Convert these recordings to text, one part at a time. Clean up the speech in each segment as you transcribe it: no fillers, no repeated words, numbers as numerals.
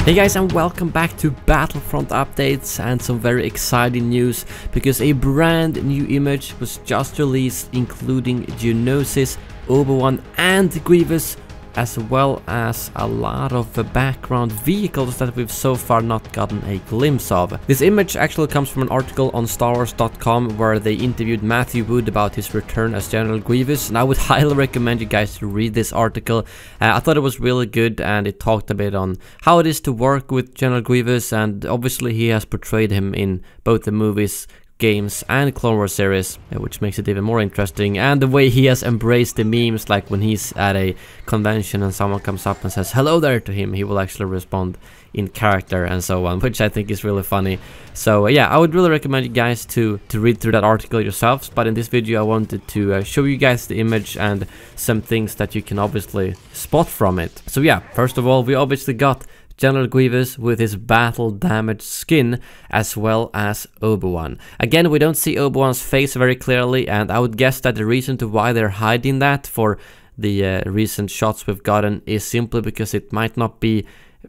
Hey guys, and welcome back to Battlefront updates and some very exciting news because a brand new image was just released including GEONOSIS Obi-WAN and Grievous, as well as a lot of background vehicles that we've so far not gotten a glimpse of. This image actually comes from an article on StarWars.com where they interviewed Matthew Wood about his return as General Grievous, and I would highly recommend you guys to read this article. I thought it was really good, and it talked a bit on how it is to work with General Grievous, and obviously he has portrayed him in both the movies, games and Clone Wars series, which makes it even more interesting, and the way he has embraced the memes, like when he's at a convention and someone comes up and says hello there to him, he will actually respond in character and so on, which I think is really funny. So yeah, I would really recommend you guys to read through that article yourselves, but in this video I wanted to show you guys the image and some things that you can obviously spot from it. So yeah, first of all, we obviously got General Grievous with his battle damage skin, as well as Obi-Wan. Again, we don't see Obi-Wan's face very clearly, and I would guess that the reason to why they're hiding that for the recent shots we've gotten is simply because it might not be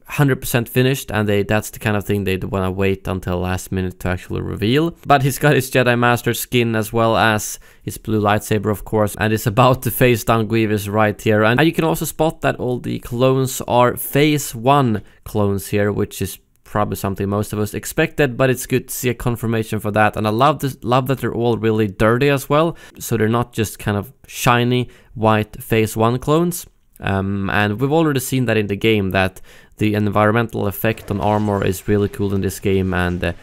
100% finished, and that's the kind of thing they'd want to wait until last minute to actually reveal. But he's got his Jedi Master skin as well as his blue lightsaber, of course, and is about to face down Grievous right here. And you can also spot that all the clones are phase 1 clones here, which is probably something most of us expected, but it's good to see a confirmation for that. And I love that they're all really dirty as well, so they're not just kind of shiny white phase 1 clones. And we've already seen that in the game, that the environmental effect on armor is really cool in this game, and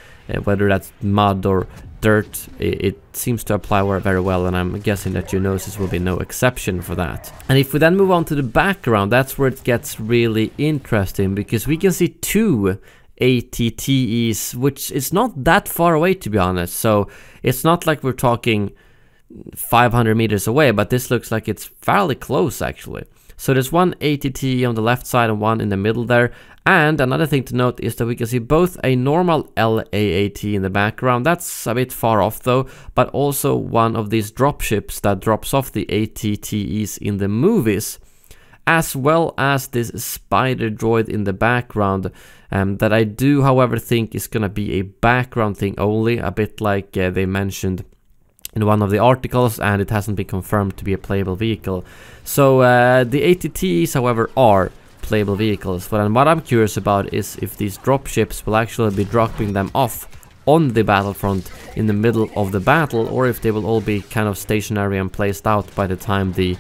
whether that's mud or dirt, it seems to apply very well, and I'm guessing that GEONOSIS will be no exception for that. And if we then move on to the background, that's where it gets really interesting, because we can see two ATTEs, which is not that far away, to be honest. So it's not like we're talking 500 meters away, but this looks like it's fairly close actually. So there's one ATT on the left side and one in the middle there. And another thing to note is that we can see both a normal LAAT in the background, that's a bit far off though, but also one of these dropships that drops off the ATTEs in the movies, as well as this spider droid in the background, that I do however think is gonna be a background thing only, a bit like they mentioned in one of the articles, and it hasn't been confirmed to be a playable vehicle. So the ATTs, however, are playable vehicles. And what I'm curious about is if these dropships will actually be dropping them off on the battlefront in the middle of the battle, or if they will all be kind of stationary and placed out by the time the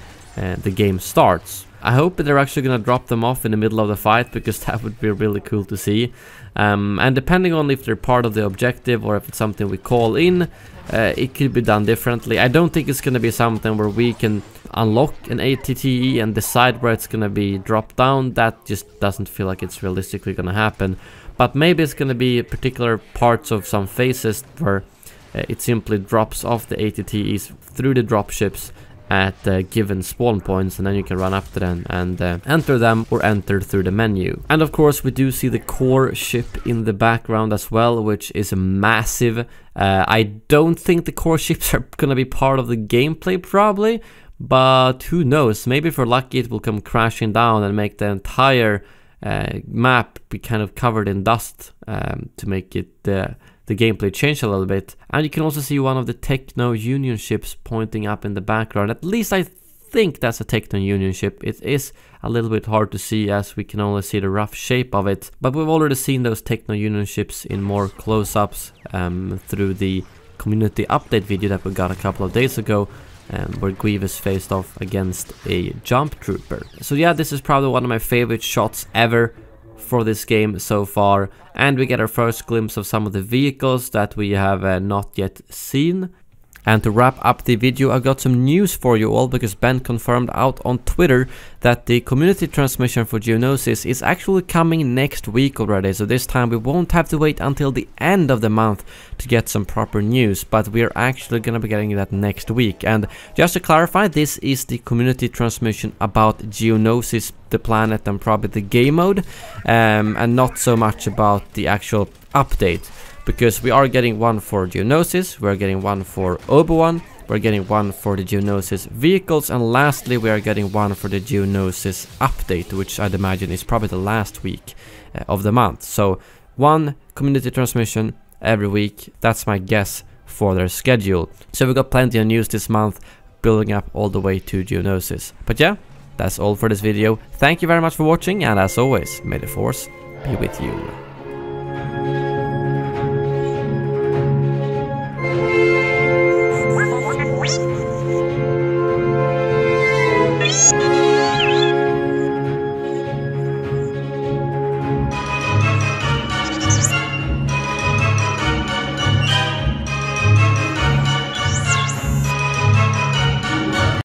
game starts. I hope they're actually gonna drop them off in the middle of the fight, because that would be really cool to see. And depending on if they're part of the objective or if it's something we call in, it could be done differently. I don't think it's gonna be something where we can unlock an ATTE and decide where it's gonna be dropped down. That just doesn't feel like it's realistically gonna happen. But maybe it's gonna be particular parts of some phases where it simply drops off the ATTEs through the dropships at given spawn points, and then you can run up to them and enter them or enter through the menu. And of course we do see the core ship in the background as well, which is massive. I don't think the core ships are gonna be part of the gameplay probably, but who knows, maybe if we're lucky it will come crashing down and make the entire map be kind of covered in dust, to make it the gameplay change a little bit. And you can also see one of the Techno Union ships pointing up in the background. At least I think that's a Techno Union ship. It is a little bit hard to see as we can only see the rough shape of it, but we've already seen those Techno Union ships in more close-ups through the community update video that we got a couple of days ago, where Grievous faced off against a jump trooper. So yeah, this is probably one of my favorite shots ever for this game so far, and we get our first glimpse of some of the vehicles that we have not yet seen. And to wrap up the video, I've got some news for you all, because Ben confirmed out on Twitter that the community transmission for GEONOSIS is actually coming next week already. So this time we won't have to wait until the end of the month to get some proper news, but we're actually gonna be getting that next week. And just to clarify, this is the community transmission about GEONOSIS, the planet, and probably the game mode, and not so much about the actual update. Because we are getting one for GEONOSIS, we're getting one for Obi-Wan, we're getting one for the GEONOSIS vehicles, and lastly we are getting one for the GEONOSIS update, which I'd imagine is probably the last week of the month. So one community transmission every week, that's my guess for their schedule. So we got plenty of news this month, building up all the way to GEONOSIS. But yeah, that's all for this video. Thank you very much for watching, and as always, may the force be with you.